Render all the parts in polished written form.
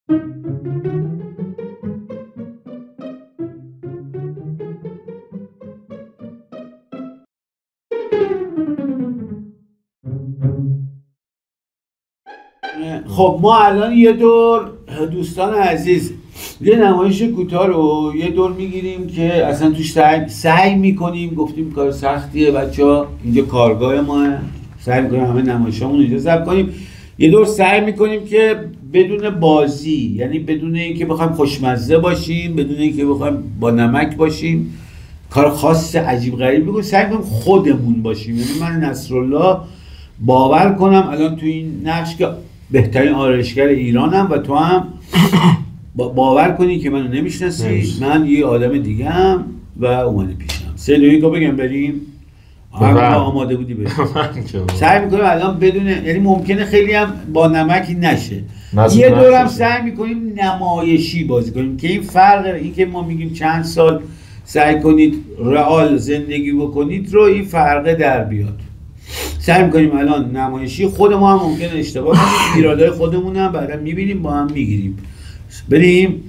خب ما الان یه دور دوستان عزیز یه نمایش کوتاه رو یه دور میگیریم که اصلا توش سعی میکنیم، گفتیم کار سختیه بچه‌ها، اینجا کارگاه ما، سعی میکنیم همه نمایشامون اینجا ضبط کنیم. یه دور سعی میکنیم که بدون بازی، یعنی بدون اینکه بخوایم خوشمزه باشیم، بدون اینکه بخوایم با نمک باشیم، کار خاص عجیب غریبی بکنیم، سعی کنیم خودمون باشیم. یعنی من نصرالله باور کنم الان تو این نقش که بهترین آرایشگر ایرانم و تو هم باور کنی که منو نمیشناسی، من یه آدم دیگه هم و اومده پیشم. 3 2 1 بگم بریم. آماده بودی بریم. سعی میکنیم الان بدون، یعنی ممکنه خیلی هم با نمکی نشه، یه دورم سعی میکنیم نمایشی بازی کنیم که این فرق، این که ما میگیم چند سال سعی کنید رئال زندگی بکنید رو، این فرقه در بیاد. سعی میکنیم الان نمایشی، خود ما هم ممکنه اشتباه کنیم، ایرادای خودمون هم بعدا میبینیم با هم میگیریم. بریم.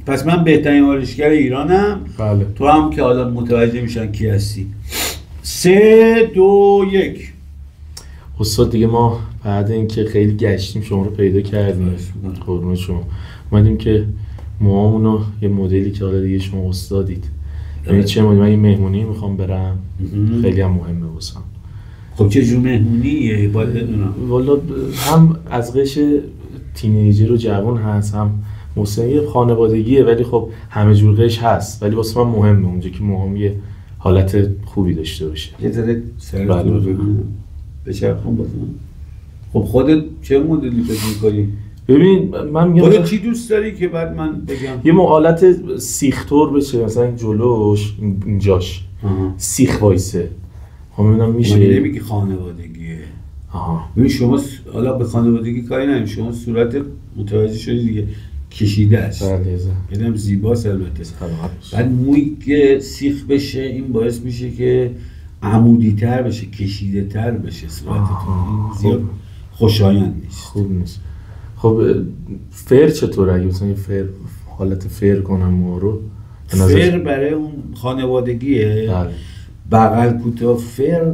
پس من بهترین آرایشگر ایرانم. بله. تو هم که حالا متوجه میشن کی هستی. 3 2 1. استاد دیگه ما بعد اینکه خیلی گشتیم شما رو پیدا کردیم، قربون شما، اومدیم که موامونو یه مدلی که حالا دیگه شما استادید، یعنی چه مدلی، من یه مهمونی میخوام برم، خیلی هم مهمه واسم. خب چه جور مهمونیه باید بدونم؟ والا هم از قش تینیجر و جوان هست، هم موسیقی خانوادگیه، ولی خب همه جور قش هست، ولی واسه من مهمه اونجا که موهام یه حالت خوبی داشته باشه. یه ذره سرت رو بگم بچرخون بازم. خب خودت چه مدلی فکر می‌کنی؟ ببین من میگم خودت چی دوست داری که بعد من بگم؟ یه حالت سیخ‌طور بشه، مثلا این جلوش اینجاش سیخ وایسه. خب میبینم میشه. من نمیگی خانوادگیه. ببین شما حالا به خانوادگی کاری نداریم، شما صورت متوجه شدی دیگه، کشیده است. یعنی زیباست البته. بعد موی که سیخ بشه این باعث میشه که عمودی تر بشه، کشیده تر بشه صورتتون. زیاد خوشایند نیست. خوب نیست. خب فر چطوره؟ اگه مثلا فر حالت فر کنم ما رو، فر برای اون خانوادگیه. بغل کوتاه فر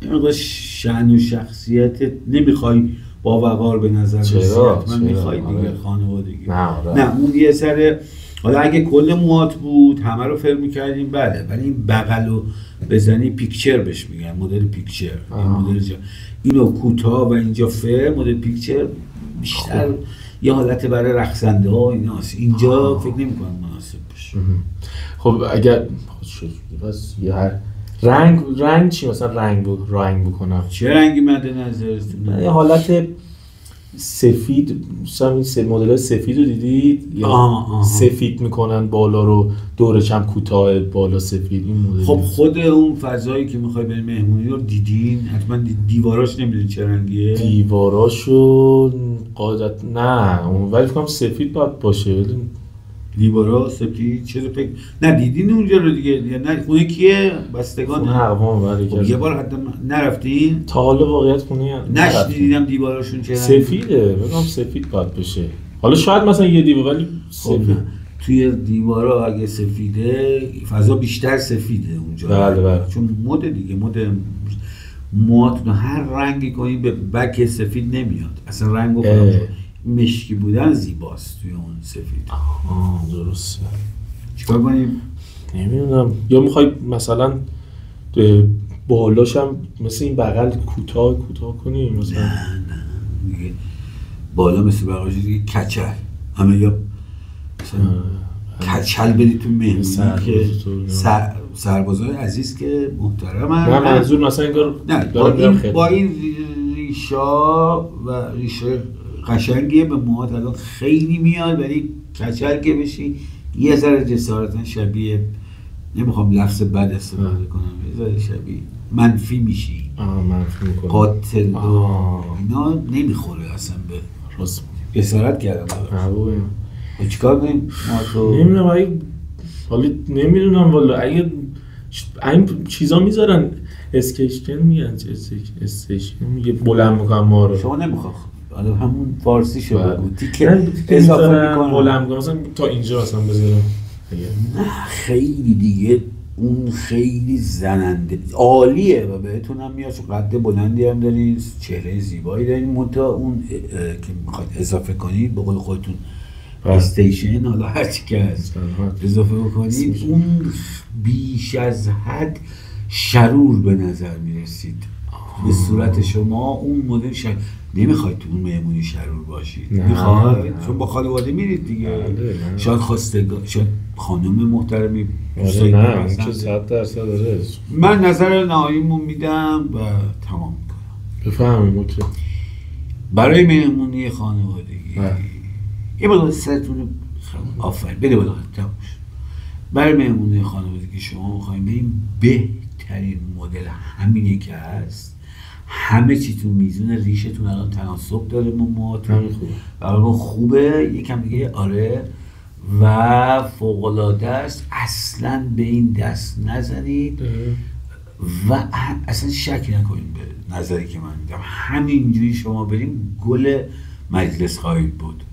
اینقدر شأن و شخصیت نمیخوای با وقار به نظر رسیت، من میخوای دیگه خانوادگی. نه اون یه سر، حالا اگه کل موهات بود همه رو فر میکردیم بله، ولی این بغل رو بزنی پیکچر بهش میگن، مدل پیکچر. این مدل اینو کوتاه و اینجا فر، مدل پیکچر بیشتر یه حالت برای رقصنده ها ایناست، اینجا فکر نمیکنم مناسب باشه. خب اگر بس یه رنگ چی، مثلا رنگ بکنم چه رنگی مد نظرتونه؟ یه حالت سفید، مثلا این مدل سفید رو دیدید یا سفید میکنن بالا رو، دورش هم کوتاه بالا سفید، این مدل. خب خود اون فضایی که میخوای بریم مهمونی رو دیدین حتما، دیواراش نمیدونی چه رنگیه؟ دیواراشو قاعدت نه اون، ولی فکرم سفید باید باشه. دیوارا سفید چرا فکر نه دیدین اونجا رو دیگه؟ یا نه خونه کیه؟ بستگانه؟ خونه اقوام. ولی خب یه بار حتی نرفتین؟ تا حالا واقعیت خونه نشنیدم دیواراشون چه رنگه. سفیده، بگم سفید باید بشه. حالا شاید مثلا یه دیوار ولی سفید. توی دیوارا اگه سفیده فضا بیشتر سفیده اونجا. بله. چون مد دیگه، موهاتون هر رنگی کنید به بک سفید نمیاد اصلا. رنگو مشکی بودن زیباست توی اون سفید. درسته. چیکار کنیم؟ نمیدونم، یا میخوای مثلا بالاش هم مثل این بغل کوتاه کنیم مثلا؟ نه دیگه بالا مثل بغلش دیگه کچل همه، یا مثلا کچل بدی تو مهمونی که سربازای عزیز که محترم هم. نه منظور مثلا انگار نه با این ریشا و ریشه قشنگیه به موهات الان خیلی میاد، ولی کچل که بشی یه ذره جسارتا شبیه، نمیخوام لفظ بد استفاده کنم، یه ذره شبیه منفی میشی. منفی میکنم. قاتل اینا نمیخوره اصلا به راست. جسارت کردم. چیکار کنیم؟ نمیدونم حالا نمیدونم والا، اگه این چیزا میذارن اسکیشن میگن، اسکیشن میگه بلند میکنم ما رو. شما نمیخواه حالا همون فارسی شو بگو تیکه اضافه میکنم بلند مثلا تا اینجا مثلا بذارم. خیلی دیگه اون خیلی زننده عالیه و بهتونم میاد، چون قد بلندی هم دارین، چهره زیبایی دارین، منتها اون که میخواید اضافه کنید به قول خودتون استیشن حالا هرچی که هست اضافه بکنید اون بیش از حد شرور به نظر میرسید به صورت شما. اون مدل نمیخواید تو اون مهمونی شرور باشید، میخواید چون با خانواده میرید دیگه، شاید خواستگار، شاید خانم محترمی نه چه 100% داره. من نظر نهاییمو میدم و تمام کنم. بفهمیم اوکی. برای مهمونی خانوادگی یه مقدار سرتون آفرین بده بالا تموم شد. برای مهمونی خانوادگی شما میخوایم بریم بهترین مدل همینه که هست، همه چیتون میزونه، ریشتون الان تناسب داره با موهاتون و خوبه، یکم دیگه آره و فوق‌العاده است. اصلا به این دست نزنید و اصلا شک نکنید به نظری که من میدم. همینجوری شما بریم گل مجلس خواهید بود.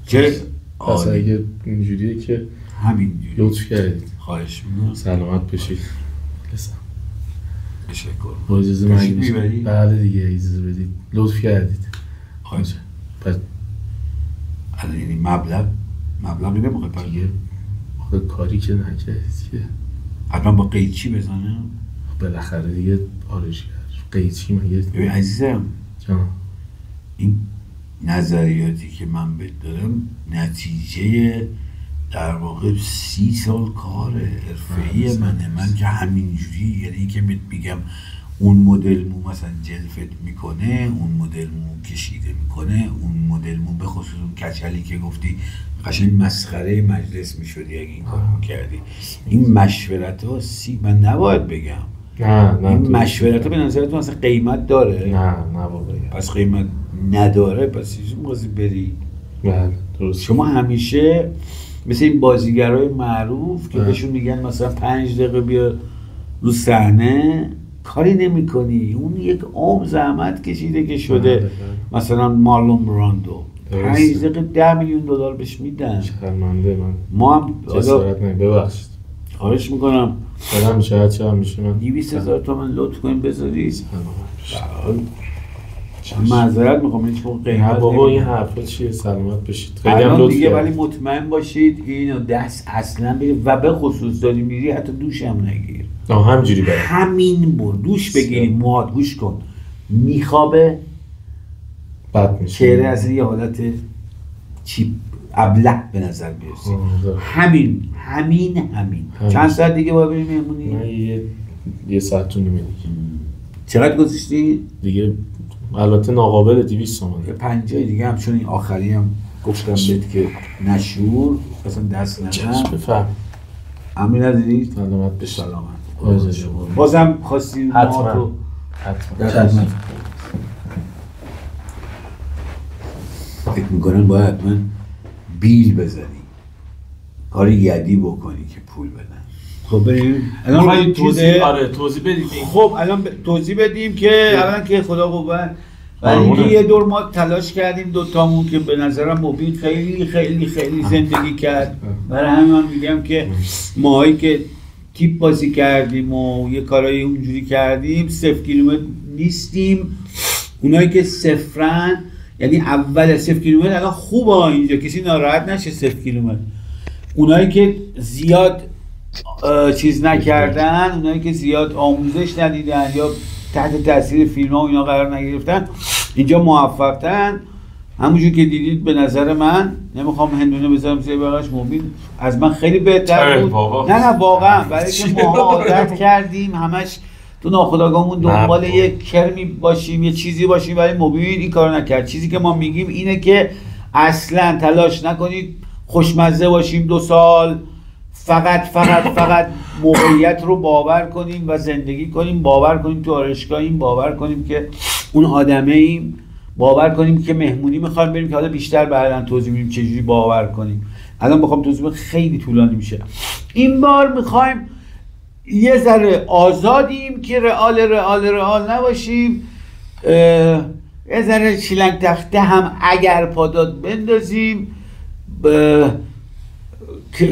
چه پس اگه اینجوریه که همینجوری لطف کردید، خواهش میکنم سلامت بشید. تشکر. با اجازه من بله دیگه اجازه بدید، لطف کردید. خواهش پس الان یعنی مبلغی نمیخواد دیگه خود کاری که نکردید که حتما با قیچی بزنم بالاخره دیگه آرایشگر قیچی مگه. ببین عزیزم جان، این نظریاتی که من بهت دارم نتیجه در واقع 30 سال کار حرفه‌ای منه. من که همینجوری یعنی که میگم اون مدل مو مثلا جلفت میکنه، اون مدل مو کشیده میکنه، اون مدل مو به خصوص اون کچلی که گفتی قشنگ مسخره مجلس میشدی اگه این کارو میکردی. این مشورت ها من نباید بگم نه این مشورت ها به نظرتون اصلا قیمت داره؟ نه واقعا پس قیمت نداره، پس چیزی موازی بری. بله درست. شما همیشه مثل این بازیگرای معروف که بهشون میگن مثلا 5 دقیقه بیا رو صحنه کاری نمی کنی، اون یک عمر زحمت کشیده که شده. مثلا مارلون براندو 5 دقیقه 10 میلیون دلار بهش میدن. شرمنده من. ما هم جسارت نمی ببخشید. خواهش میکنم سلام چه میشه من 200,000 تومان لطف کنیم بذارید. معذرت میخوام هیچ موقع قیمت بابا این حرفا چیه؟ سلامت بشید. خیلی هم لطف دیگه، ولی مطمئن باشید اینو دست اصلا برید و به خصوص داری میری حتی دوش هم نگیر. همینجوری برید. همین بر دوش بگیری موهات گوش کن میخوابه بد میشه. چهره از یه حالت چیپ ابله به نظر میرسه. همین چند ساعت دیگه باید بریم مهمونی؟ من یه ساعت تو نیمه دیگه. چقدر گذاشتی؟ دیگه البته ناقابل 200 تومان. یه 50 دیگه هم، چون این آخری هم گفتم بهت که نشور اصلا دست نزن. بفهم امین نداری؟ سلامت بشی. سلامت. بازم خواستی ما تو حتما فکر میکنن باید حتما بیل بزنی، کاری یدی بکنی که پول بدن. خب بریم الان توضیح بدیم. خب الان توضیح بدیم که الان که خدا قوت ولی یه دور ما تلاش کردیم دوتامون که به نظرم مبین خیلی خیلی خیلی زندگی کرد. برای همین من میگم که ماهایی که تیپ بازی کردیم و یه کارایی اونجوری کردیم 0 کیلومتر نیستیم. اونایی که صفرن یعنی اول 0 کیلومتر الان خوبه اینجا کسی ناراحت نشه 0 کیلومتر. اونایی که زیاد چیز نکردن، اونایی که زیاد آموزش ندیدن یا تحت تاثیر فیلم ها و اینا قرار نگرفتن اینجا موفق‌ترن. همونجور که دیدید به نظر من نمیخوام هندونه بذارم زیر بغلش، مبین از من خیلی بهتر بود. نه واقعا برای که ما عادت کردیم همش تو ناخودآگاهمون دنبال یک کرمی باشیم یه چیزی باشیم، ولی مبین این کارو نکرد. چیزی که ما میگیم اینه که اصلا تلاش نکنید خوشمزه باشیم 2 سال، فقط موقعیت رو باور کنیم و زندگی کنیم، باور کنیم تو آرایشگاهیم، باور کنیم که اون آدمه ایم، باور کنیم که مهمونی میخوایم بریم که حالا بیشتر بعداً توضیح میدیم چجوری باور کنیم. الان بخوام توضیح بدم خیلی طولانی میشه. این بار میخوایم یه ذره آزادیم که رئال نباشیم. یه ذره شیلنگ تخته هم اگر پاداد بندازیم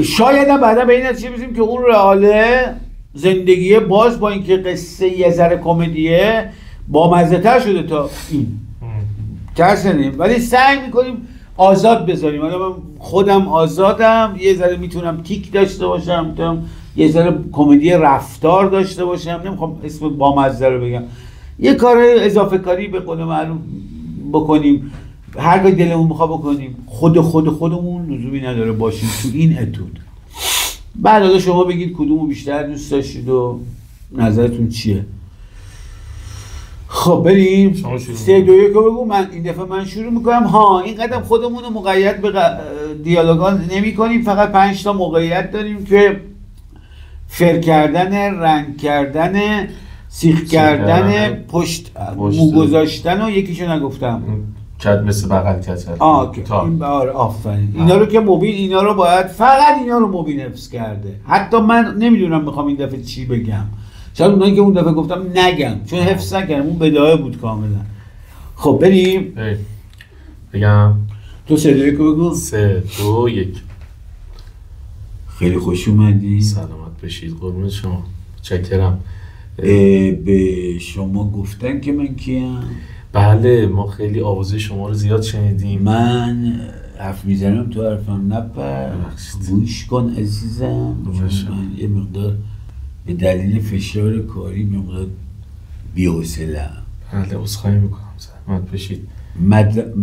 شاید هم بعدا به این نتیجه برسیم که اون رئاله زندگیه باز با اینکه قصه یه ذره کمدیه با مزه تر شده تا این ترسنیم، ولی سعی میکنیم آزاد بذاریم. حالا من خودم آزادم، یه ذره میتونم تیک داشته باشم، میتونم یه ذره کمدی رفتار داشته باشم، نمیخوام اسم بامزه رو بگم، یه کار اضافه کاری به قول معلوم بکنیم، هر کاری دلمون میخواد بکنیم، خودمون لزومی نداره باشیم تو این اتود. بعد حالا شما بگید کدومو بیشتر دوست داشتید و نظرتون چیه. خب بریم 3 2 1 رو بگو. من این دفعه من شروع میکنم. این قدم خودمون رو مقید به دیالوگا نمی کنیم، فقط 5 تا موقعیت داریم که فر کردن، رنگ کردن، سیخ کردن، پشت مو گذاشتن و یکیشو نگفتم کد مثل بغل کچل. این بار آفرین. اینا رو که مبین، اینا رو باید فقط اینا رو مبین حفظ کرده. حتی من نمیدونم میخوام این دفعه چی بگم، شاید اونایی که اون دفعه گفتم نگم چون حفظ نکردم، اون بداهه بود کاملا. خب بریم. بگم تو 3 2 1 بگو. 3 2 1. خیلی خوش اومدی. سلامت بشید. قربون شما. چکرم. به شما گفتن که من کیم؟ بله، ما خیلی آوازه شما رو زیاد شنیدیم. من حرف میزنم تو حرفم نپر، گوش کن عزیزم. من یه مقدار به دلیل فشار کاری مقدار بی‌حوصله‌ام. بله عذرخواهی میکنم. زحمت بشید.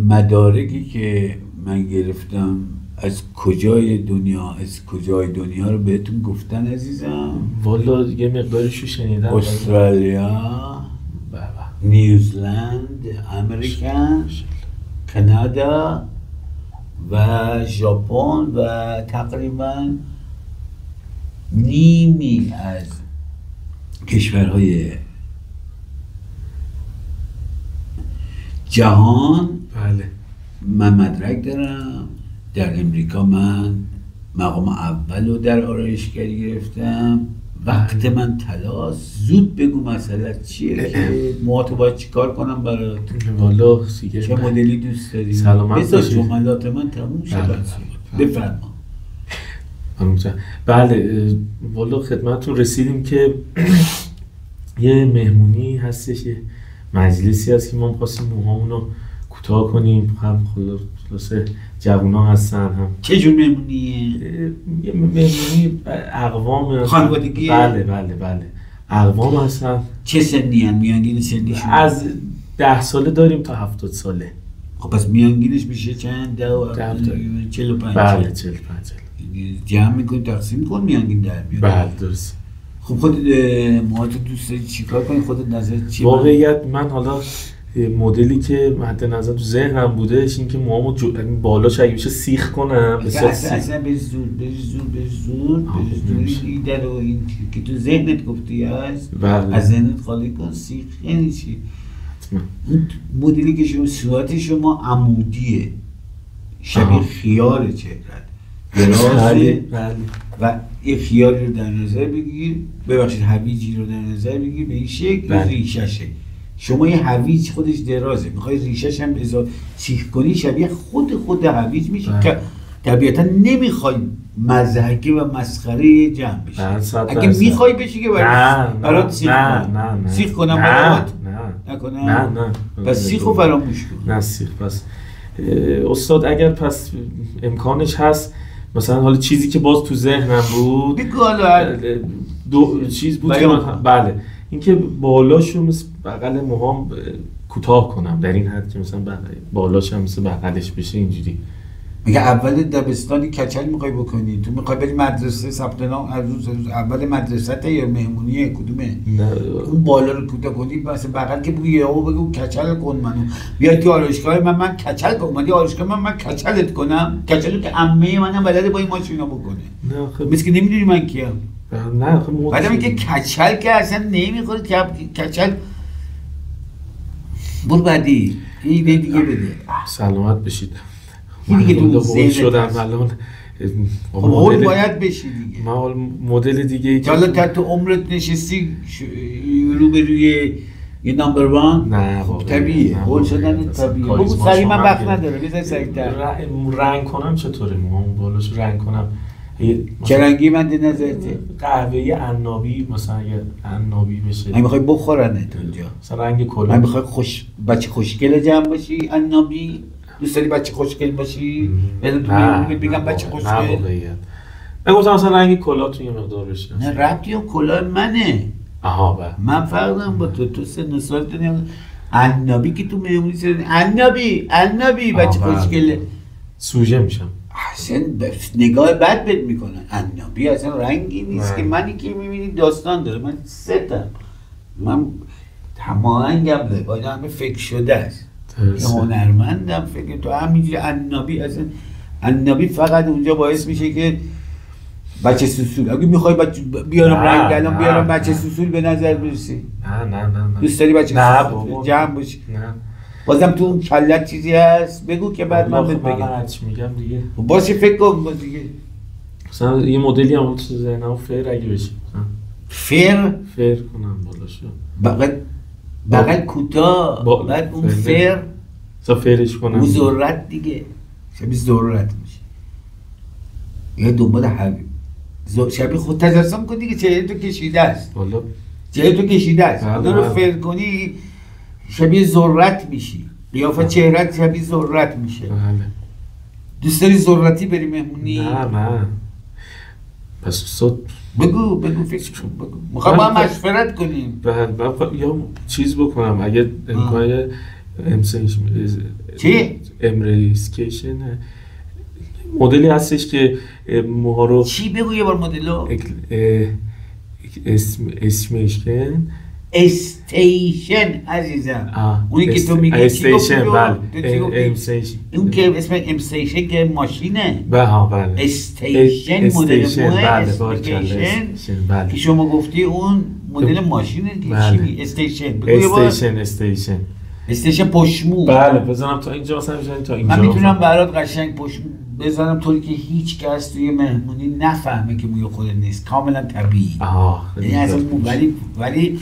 مدارکی که من گرفتم از کجای دنیا رو بهتون گفتن عزیزم؟ والا یه مقداریشو شنیدم. استرالیا، نیوزلند، امریکا، کانادا و ژاپن و تقریبا نیمی از کشورهای جهان. بله من مدرک دارم. در امریکا من مقام اول رو در آرایشگری گرفتم. وقت من تلاست. زود بگو مسئله چیه که موهاتو باید چیکار کنم برات؟ والا چه مدلی دوست داری؟ سلامت باشی. جملات من تموم شد. بفرما. بله والا خدمتتون رسیدیم که یه مهمونی هستش، یه مجلسی هست که ما می‌خواستیم موهامونو کوتاه کنیم. هم خلاصه جوونا هستن. هم چه جور مهمونیه؟ یه مهمونی اقوام خانوادگیه؟ بله اقوام هستن. چه سنی هن؟ میانگین سنیشون؟ از 10 ساله داریم تا 70 ساله. خب پس میانگینش میشه چند؟ 45. بله 45. جمع میکنی تقسیم کن میانگین در میاد. بله درست. خب خودت موهاتو دوست داری چیکار کنی؟ خودت نظرت چیه؟ واقعیت من حالا مدلی که مد نظر تو ذهنم بودش این که موهامو بالاش اگه بشه سیخ کنم. اصلا به زور ایده رو این که تو ذهنت گفتی هست. بله. از ذهنت خالی کن. سیخ یعنی چی؟ این مدلی که شما صورت شما عمودیه، شبیه خیار چهرت درازه و یه خیاری رو در نظر بگیر، ببخشید هویجی رو در نظر بگیر به این شکل. ریششه شما یه هویج خودش درازه، میخوای ریشش هم سیخ کنی شبیه خود هویج میشه که طبیعتا نمیخوای مضحکه و مسخره جمع بشه. اگه میخوای بشی که برات سیخ کنم. سیخ کنم برات؟ نکنم؟ نه پس سیخو فراموش کن. نه سیخ. پس استاد اگر پس امکانش هست مثلا حالا چیزی که باز تو ذهنم بود بگو حالا دو چیز بود که بله اینکه بالاشو مثل بغل موهام کوتاه کنم در این حد که مثلا بالاش هم مثل بغلش بشه اینجوری. میگه اول دبستانی کچل میخوای بکنی؟ تو میخوای بری مدرسه ثبت نام روز اول مدرسه یا مهمونیه کدومه؟ نه اون بالا رو کوتاه کنی مثلا بغل که بگی یهو بگو کچل کن منو. بیا تو آرایشگاه من کچل کنم. اومدی آرایشگاه من کچلت کنم. کچلو که عمه منم بلده با این ماشینا بکنه. نه خب مثل که نمیدونی من کیم. نه خب بعدم اینکه کچل که اصلا نمیخوره کچل. برو بعدی این دیگه بده. سلامت بشید. این دیگه تو ذهن شدم الان. خب باید بشی دیگه. ما مدل دیگه ای حالا تا تو عمرت نشستی روبروی یه نمبر وان؟ نه بابا طبیعیه، هول شدن طبیعیه. بگو سریع، من وقت نداره، بذار سریع‌تر. رنگ کنم چطوره موهامو بالاش رنگ کنم؟ چه رنگی مد نظرته؟ قهوه‌ای عنابی مثلا، اگه عنابی بشه. من میخوای بخورنت اونجا. مثلا رنگ کلا. من میخوای بچه خوشگل جمع باشی عنابی؟ دوست داری بچه خوشگل باشی؟ نه بگم بچه خوشگل. نه واقعیت. من گفتم مثلا رنگ کلاه یه مقدار بشه. نه ربطی اون کلاه منه. آها بله. من فرق دارم با تو سن و سال دنیا. عنابی که تو مهمونی سر عنابی بچه خوشگله. سوژه میشم. اصلا نگاه بد بد میکنن. عنابی اصلا رنگی نیست که منی که میبینی داستان داره. من ستم، من هماهنگم لباس همه فکر شده است. یه هنرمندم فکر تو همینجوری. عنابی اصلا عنابی فقط اونجا باعث میشه که بچه سوسول، اگه میخوای بچه بیارم رنگ الان بیارم بچه سوسول به نظر برسی. نه دوست داری بچه سوسول جمع باشی؟ نه بازم تو اون کلت چیزی هست بگو که بعد من بهت بگم. من هرچی میگم دیگه باشه فکر کن دیگه. مثلا یه مدلی هم تو ذهنم فر اگه بشه فر کنم بالاشو بغل کوتاه بعد اون فر فرش کنم اون ذرت دیگه شبیه ذرت میشه یا دنبال حبیب شبیه خود تجسم کن دیگه. چهره تو کشیده است، چهره تو کشیده است. اون رو فر کنی شبیه ذرت میشی، قیافه چهرت شبیه ذرت میشه. دوست داری ذرتی بری مهمونی؟ نه پس صد بگو فکر کن بگو. میخوام با هم مشورت کنیم. یا چیز بکنم اگه امکان چی؟ امریسکیشن مدلی هستش که موها رو چی بگو یه بار مدلو؟ اسمیشن استیشن عزیزم. اونی که تو میگی استیشن بله اون که اسم استیشن که ماشینه. بله استیشن مدل موه اسمیشن که شما گفتی اون مدل ماشینه که چی؟ استیشن پشمو. بله بزنم تا اینجا مثلا بزنم تا اینجا. من میتونم برات قشنگ پشمو بزنم طوری که هیچ کس توی مهمونی نفهمه که موی خودت نیست، کاملا طبیعی. یعنی اصلا ولی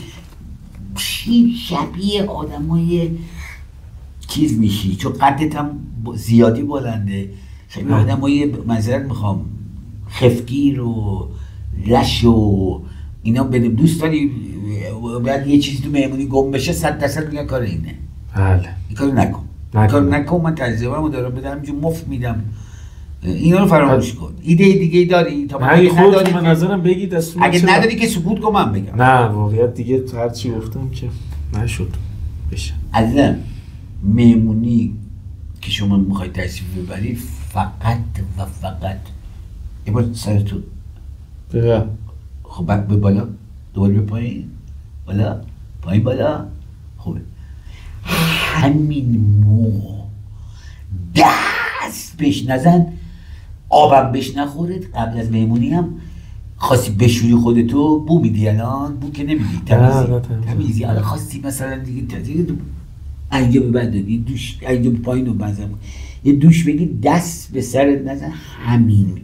شبیه آدمای چیز میشی چون قدت هم زیادی بلنده. شبیه آدمای معذرت میخوام خفگیر و لش و اینا. بدیم دوست داری باید یه چیزی تو مهمونی گم بشه 100% میگن کار اینه. بله این کارو نکن. من تجربه‌مو دارم بدم اینجور مفت میدم. اینا رو فراموش کن. ایده دیگه نداری تا نداری من نظرم بگید. اگه نداری که سکوت کن من بگم. نه واقعیت دیگه هر چی گفتم که نشد بشه. عزیزم مهمونی که شما میخوای تشریف ببری فقط یه بار سرتو خب بعد به بالا دوباره به پایین بالا خوبه. همین مو دست بهش نزن، آبم بهش نخورد. قبل از مهمونی هم خواستی بشوری خودتو بو میدی، الان بو که نمیدی، تمیزی. الان خواستی مثلا دیگه اینجا به بعد دادی دوش اینجا به پایین رو بزن یه دوش بگی دست به سرت نزن. همین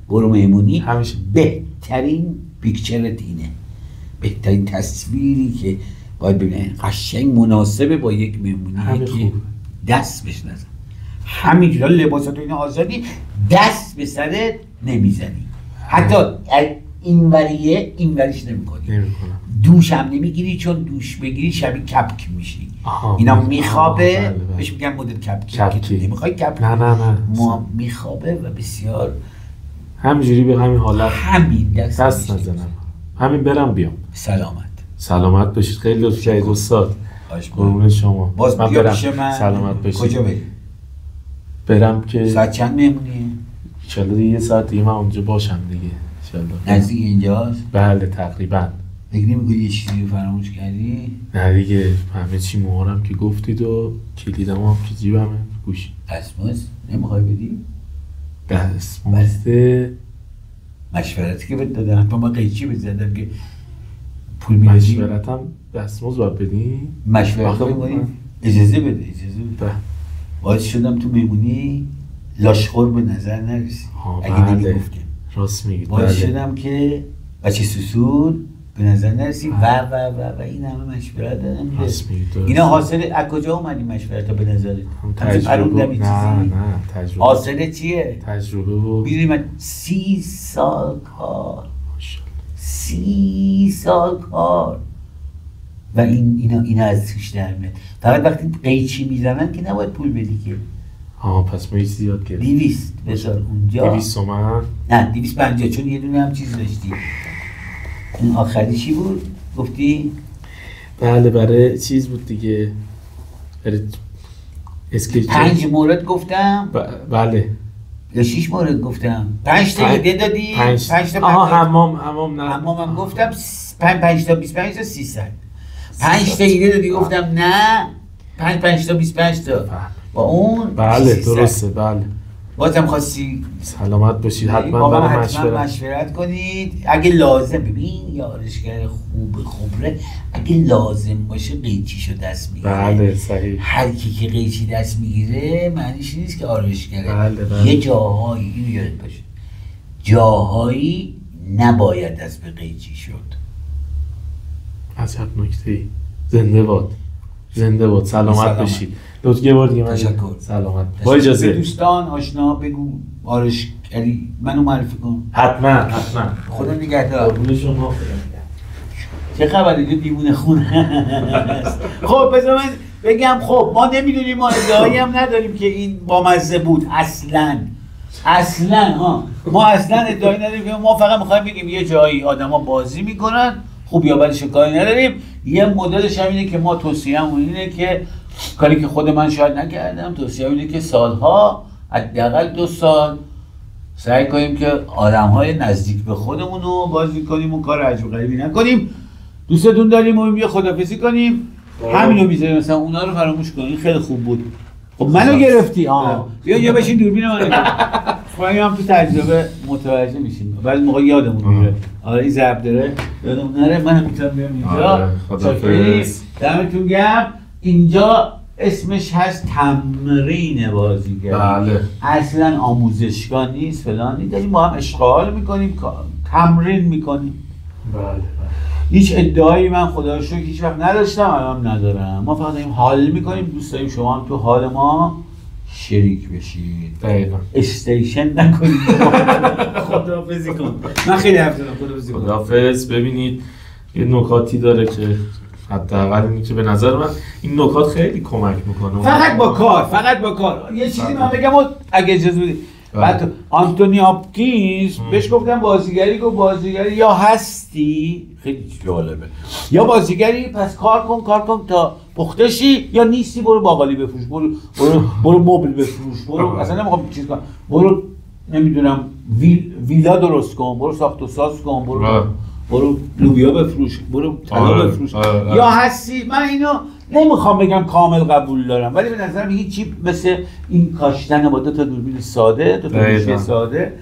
برو مهمونی. بهترین پیکچرت اینه، بهترین تصویری که باید ببینه قشنگ مناسبه با یک مهمونی که دست بهش نزن. همینجوری لباسات و اینا آزادی، دست به سرت نمیزنی. حتی این وریش نمیکنی. دوش هم نمیگیری چون دوش بگیری شبیه کپک میشی. اینا میخوابه بهش میگن مدل کپکی. نمیخوای کپک؟ نه میخوابه و بسیار همینجوری به همین حالت همین دست نزنم، همین برم بیام. سلامت باشید. خیلی لطف کردید استاد. قربون شما. باز من بیا برم. پیش من. سلامت باشید. کجا بری؟ برم که ساعت چند مهمونیه؟ انشالله یه ساعت دیگه من اونجا باشم دیگه انشالله. نزدیک اینجاست؟ بله تقریبا. فکر نمی‌کنی یه چیزی رو فراموش کردی؟ نه دیگه همه چی مهارم که گفتید و کلیدم هم که جیبمه گوشی. دستمزد نمیخوای بدی؟ دستمزد مشورتی که بهت دادم تو من قیچی بزدم که پول میدی. مشورتم دستمزد باید بدی؟ مشورت می‌کنی؟ اجازه بده. باعث شدم تو مهمونی لاشخور به نظر نرسی. اگه نمیگفتیم راست میگید. باعث شدم که بچه سوسول به نظر نرسی و این همه مشورت دادن. اینا حاصل از کجا اومدی مشورت به نظرت؟ تجربه. نه تجربه. حاصل چیه؟ تجربه و بیدونی من 30 سال کار 30 سال کار و اینا از توش در میاد. فقط وقتی قیچی میزنن که نباید پول بدی که. پس ما یه چیزی یاد گرفتیم. 200 بذار اونجا. 200 تومن؟ نه 250 چون یه دونه هم چیز داشتی. این آخری چی بود؟ گفتی؟ بله برای چیز بود دیگه. برای اسکیچ 5 مورد گفتم؟ بله. یا 6 مورد گفتم. 5 تا ایده دادی؟ 5 تا حمام نه. حمام گفتم 5 تا 25 تا 300. 5 تا ایده دادی گفتم نه. 5 تا 25 تا. با اون بله درسته بله. بازم خواستی سلامت باشید حتما برای مشورت کنید. اگه لازم ببین یه آرایشگر خوبه اگه لازم باشه قیچیشو دست میگیره. بله صحیح. هر کی که قیچی دست میگیره معنیش نیست که آرایشگره. بله. یه جاهایی اینو یاد باشه جاهایی نباید دست به قیچی شد. عجب نکته‌ای. زنده باد سلامت باشید. لطفاً یه بار دیگه من سلامت با اجازه دوستان آشنا بگو آرایشگری منو معرفی کن. حتما خدا نگهدار. قربون شما. چه خبره دیوونه خونه است. خب بذار من بگم خب ما نمیدونیم ما ادعایی هم نداریم که این بامزه بود اصلا ما اصلا ادعایی نداریم که ما فقط میخوایم بگیم یه جایی آدما بازی میکنن خوب یا بدش کاری نداریم. یه مدلش هم اینه که ما توصیه‌مون اینه که کاری که خود من شاید نکردم توصیه‌م اینه که سالها حداقل 2 سال سعی کنیم که آدم‌های نزدیک به خودمون رو بازی کنیم و کار عجیب غریبی نکنیم. دوستتون داریم و یه خدافظی کنیم. همینو میذاریم مثلا اونا رو فراموش کنیم. خیلی خوب بود. خب منو گرفتی بیا بشین دوربین منو. خواهیم هم تو تجربه متوجه میشیم. بعد موقع یادمون میره. آره این ضرب داره. یادمون نره منم میتونم بیام اینجا. خدافظ. دمتون گرم. اینجا اسمش هست تمرین بازیگری. بله. اصلا آموزشگاه نیست فلان نیست. داریم با هم اشغال میکنیم تمرین میکنیم. بله. هیچ ادعایی من خدا رو شکر هیچ وقت نداشتم الان ندارم. ما فقط داریم حال میکنیم. دوست داریم شما هم تو حال ما شریک بشید. دقیقاً. استیشن نکنید. خداحافظی کن. من خیلی حرف زدم. خداحافظی کن. خداحافظ. ببینید یه نکاتی داره که حداقل اینی که به نظر من این نکات خیلی کمک میکنه. فقط با کار. یه چیزی من بگم اگه اجازه بدید. بعد آنتونی هاپکینز بهش گفتم بازیگری یا هستی خیلی جالبه یا بازیگری پس کار کن تا پخته شی یا نیستی برو باقالی بفروش برو مبل بفروش برو اصلا نمیخوام چیز کنم برو نمیدونم ویلا درست کن برو ساخت و ساز کن برو لوبیا بفروش برو طلا بفروش یا هستی. من اینو نمیخوام بگم کامل قبول دارم ولی به نظرم هیچی مثل این کاشتن با 2 تا دوربین ساده 2 تا گوشی ساده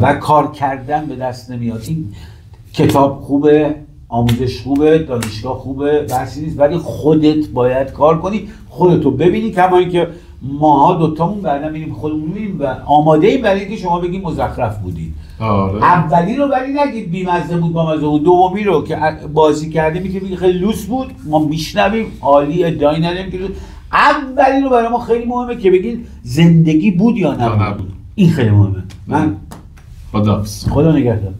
و کار کردن به دست نمیاد. این کتاب خوبه آموزش خوبه دانشگاه خوبه بحثی نیست ولی خودت باید کار کنی خودتو ببینی کما اینکه ماها دوتامون بعدا میریم خودمون میبینیم و آماده ایم برای اینکه شما بگید مزخرف بودید. اولی رو ولی نگید بی‌مزه بود بامزه بود. دومی رو که بازی کرده میتونی بگید خیلی لوس بود ما میشنویم عالی ادعایی نداریم که اولی رو برای ما خیلی مهمه که بگید زندگی بود یا نبود. این خیلی مهمه. من خدا نگهدار.